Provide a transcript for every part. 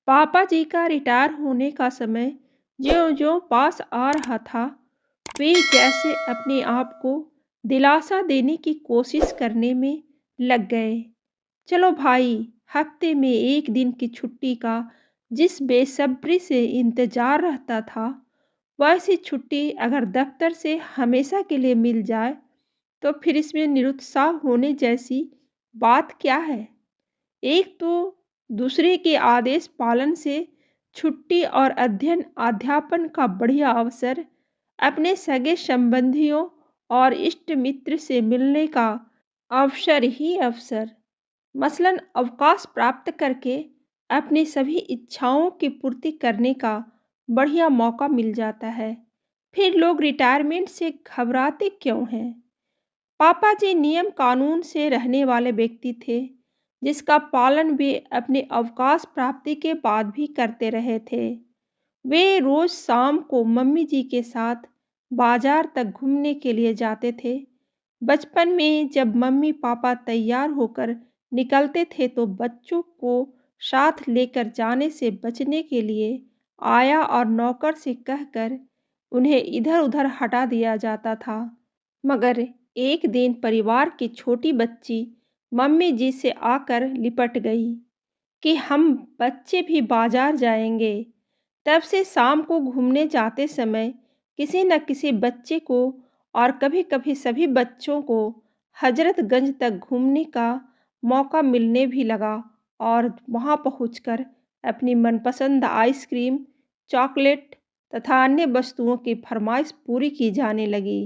पापा जी का रिटायर होने का समय ज्यों-ज्यों पास आ रहा था, वे जैसे अपने आप को दिलासा देने की कोशिश करने में लग गए। चलो भाई, हफ्ते में 1 दिन की छुट्टी का जिस बेसब्री से इंतज़ार रहता था, वैसी छुट्टी अगर दफ्तर से हमेशा के लिए मिल जाए, तो फिर इसमें निरुत्साह होने जैसी बात क्या है? एक तो दूसरे के आदेश पालन से छुट्टी और अध्ययन अध्यापन का बढ़िया अवसर, अपने सगे संबंधियों और इष्ट मित्र से मिलने का अवसर ही अवसर, मसलन अवकाश प्राप्त करके अपनी सभी इच्छाओं की पूर्ति करने का बढ़िया मौका मिल जाता है। फिर लोग रिटायरमेंट से घबराते क्यों हैं? पापा जी नियम कानून से रहने वाले व्यक्ति थे, जिसका पालन वे अपने अवकाश प्राप्ति के बाद भी करते रहे थे। वे रोज शाम को मम्मी जी के साथ बाजार तक घूमने के लिए जाते थे। बचपन में जब मम्मी पापा तैयार होकर निकलते थे तो बच्चों को साथ लेकर जाने से बचने के लिए आया और नौकर से कहकर उन्हें इधर-उधर हटा दिया जाता था। मगर एक दिन परिवार की छोटी बच्ची मम्मी जी से आकर लिपट गई कि हम बच्चे भी बाजार जाएंगे। तब से शाम को घूमने जाते समय किसी न किसी बच्चे को और कभी-कभी सभी बच्चों को हजरतगंज तक घूमने का मौका मिलने भी लगा और वहां पहुंचकर अपनी मनपसंद आइसक्रीम, चॉकलेट तथा अन्य वस्तुओं की फरमाइश पूरी की जाने लगी।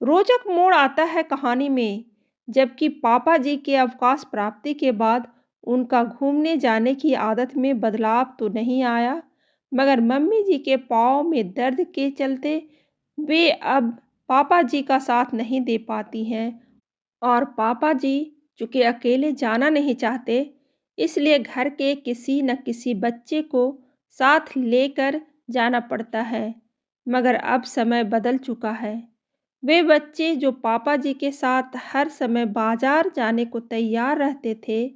रोचक मोड़ आता है कहानी में, जबकि पापा जी के अवकाश प्राप्ति के बाद उनका घूमने जाने की आदत में बदलाव तो नहीं आया, मगर मम्मी जी के पाँव में दर्द के चलते वे अब पापा जी का साथ नहीं दे पाती हैं और पापा जी चूँकि अकेले जाना नहीं चाहते, इसलिए घर के किसी न किसी बच्चे को साथ लेकर जाना पड़ता है। मगर अब समय बदल चुका है। वे बच्चे जो पापा जी के साथ हर समय बाजार जाने को तैयार रहते थे,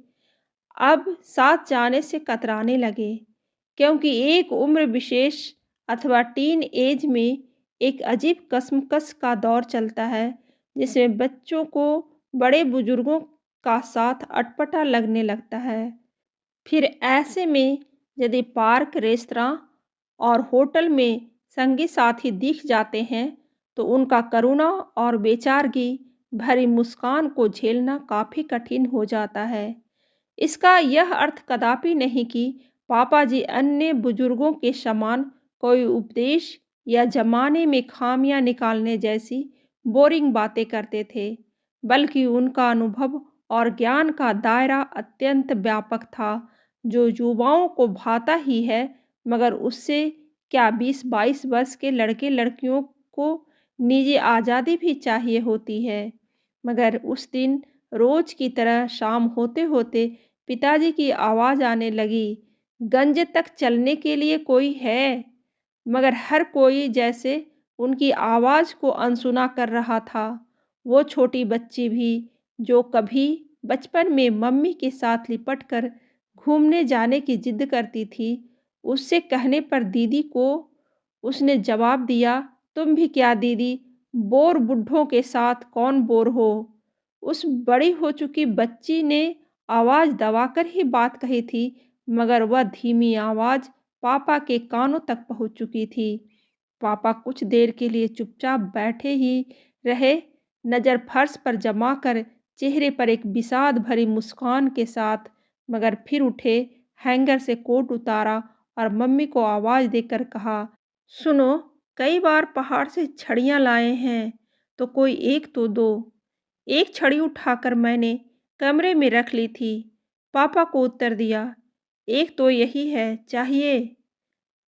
अब साथ जाने से कतराने लगे, क्योंकि एक उम्र विशेष अथवा टीन एज में एक अजीब कशमकश का दौर चलता है, जिसमें बच्चों को बड़े बुजुर्गों का साथ अटपटा लगने लगता है। फिर ऐसे में यदि पार्क, रेस्तरां और होटल में संगी साथी दिख जाते हैं, तो उनका करुणा और बेचारगी भरी मुस्कान को झेलना काफ़ी कठिन हो जाता है। इसका यह अर्थ कदापि नहीं कि पापा जी अन्य बुजुर्गों के समान कोई उपदेश या जमाने में खामियां निकालने जैसी बोरिंग बातें करते थे, बल्कि उनका अनुभव और ज्ञान का दायरा अत्यंत व्यापक था, जो युवाओं को भाता ही है, मगर उससे क्या 20-22 वर्ष के लड़के लड़कियों को निजी आज़ादी भी चाहिए होती है। मगर उस दिन रोज की तरह शाम होते होते पिताजी की आवाज़ आने लगी, गंज तक चलने के लिए कोई है? मगर हर कोई जैसे उनकी आवाज़ को अनसुना कर रहा था। वो छोटी बच्ची भी, जो कभी बचपन में मम्मी के साथ लिपट कर घूमने जाने की जिद करती थी, उससे कहने पर दीदी को उसने जवाब दिया, तुम भी क्या दीदी, बोर बुड्ढों के साथ कौन बोर हो। उस बड़ी हो चुकी बच्ची ने आवाज़ दबाकर ही बात कही थी, मगर वह धीमी आवाज़ पापा के कानों तक पहुंच चुकी थी। पापा कुछ देर के लिए चुपचाप बैठे ही रहे, नज़र फर्श पर जमा कर चेहरे पर एक विषाद भरी मुस्कान के साथ, मगर फिर उठे, हैंगर से कोट उतारा और मम्मी को आवाज़ देकर कहा, सुनो, कई बार पहाड़ से छड़ियाँ लाए हैं, तो कोई एक तो दो। एक छड़ी उठाकर मैंने कमरे में रख ली थी। पापा को उत्तर दिया, एक तो यही है, चाहिए?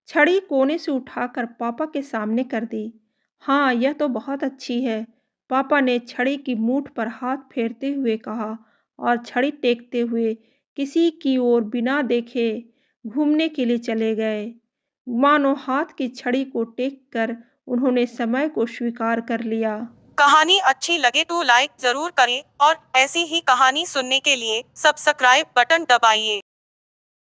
छड़ी कोने से उठाकर पापा के सामने कर दी। हाँ, यह तो बहुत अच्छी है। पापा ने छड़ी की मूठ पर हाथ फेरते हुए कहा और छड़ी टेकते हुए किसी की ओर बिना देखे घूमने के लिए चले गए। मानो हाथ की छड़ी को टेक कर उन्होंने समय को स्वीकार कर लिया। कहानी अच्छी लगे तो लाइक जरूर करें और ऐसी ही कहानी सुनने के लिए सब्सक्राइब बटन दबाइए।